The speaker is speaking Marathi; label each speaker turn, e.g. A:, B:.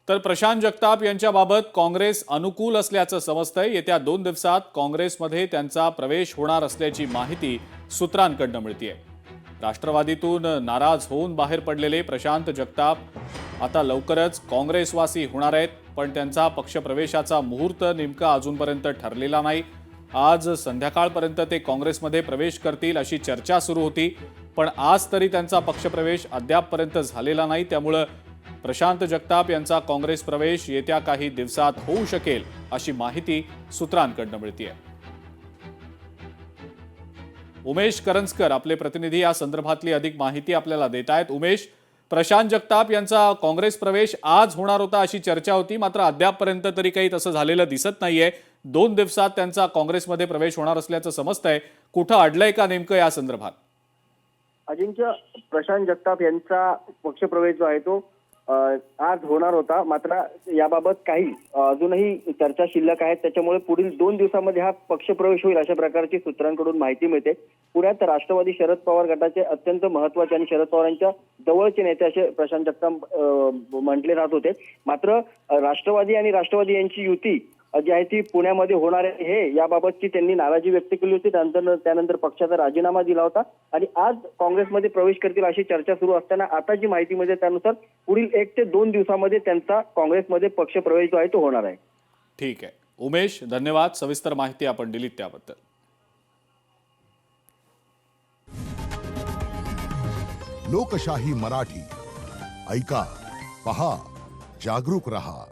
A: तर प्रशांत जगताप यांच्याबाबत काँग्रेस अनुकूल असल्याचं समजतंय। येत्या 2 दिवसात काँग्रेसमध्ये त्यांचा प्रवेश होणार असल्याची माहिती सूत्रांकडून मिळतेय। राष्ट्रवादीतून नाराज होऊन बाहेर पडलेले प्रशांत जगताप आता लवकरच काँग्रेसवासी होणार आहेत, पण त्यांचा पक्षप्रवेशाचा मुहूर्त नेमका अजूनपर्यंत ठरलेला नाही। आज संध्याकाळपर्यंत ते काँग्रेसमध्ये प्रवेश करतील अशी चर्चा सुरू होती, पण आज तरी त्यांचा पक्षप्रवेश अद्यापपर्यंत झालेला नाही। त्यामुळे प्रशांत जगताप यांचा काँग्रेस प्रवेश येत्या काही दिवसात होऊ शकेल अशी माहिती सूत्रांकडून मिळतेय। उमेश करंजकर आपले प्रतिनिधी या संदर्भातली अधिक माहिती आपल्याला देत आहेत। उमेश, प्रशांत जगताप यांचा काँग्रेस प्रवेश आज होणार होता अशी चर्चा होती, मात्र अद्यापपर्यंत तरी काही तसं झालेलं दिसत नाहीये। 2 दिवसात त्यांचा काँग्रेसमध्ये प्रवेश होणार असल्याचं समजतंय। कुठं अडलंय का नेमकं या संदर्भात?
B: अजिंक्य, प्रशांत जगताप यांचा पक्षप्रवेश जो आहे तो आज होणार होता, मात्र याबाबत काही अजूनही चर्चा शिल्लक आहेत। त्याच्यामुळे पुढील 2 दिवसांमध्ये हा पक्षप्रवेश होईल अशा प्रकारची सूत्रांकडून माहिती मिळते। पुण्यात राष्ट्रवादी शरद पवार गटाचे अत्यंत महत्त्वाचे आणि शरद पवारांच्या जवळचे नेते असे प्रशांत जगताप म्हटले जात होते। मात्र राष्ट्रवादी आणि राष्ट्रवादी यांची युती जी आहे ती पुण्यामध्ये होणार आहे हे याबाबतची त्यांनी नाराजी व्यक्त केली होती। त्यानंतर पक्षाचा राजीनामा दिला होता आणि आज काँग्रेसमध्ये प्रवेश करतील अशी चर्चा सुरू असताना आता जी माहिती मिळते त्यानुसार पुढील 1 ते 2 दिवसांमध्ये त्यांचा काँग्रेसमध्ये पक्षप्रवेश जो आहे तो होणार आहे।
A: ठीक आहे उमेश, धन्यवाद। सविस्तर माहिती आपण दिलीत त्याबद्दल।
C: लोकशाही मराठी ऐका, पहा, जागरूक रहा।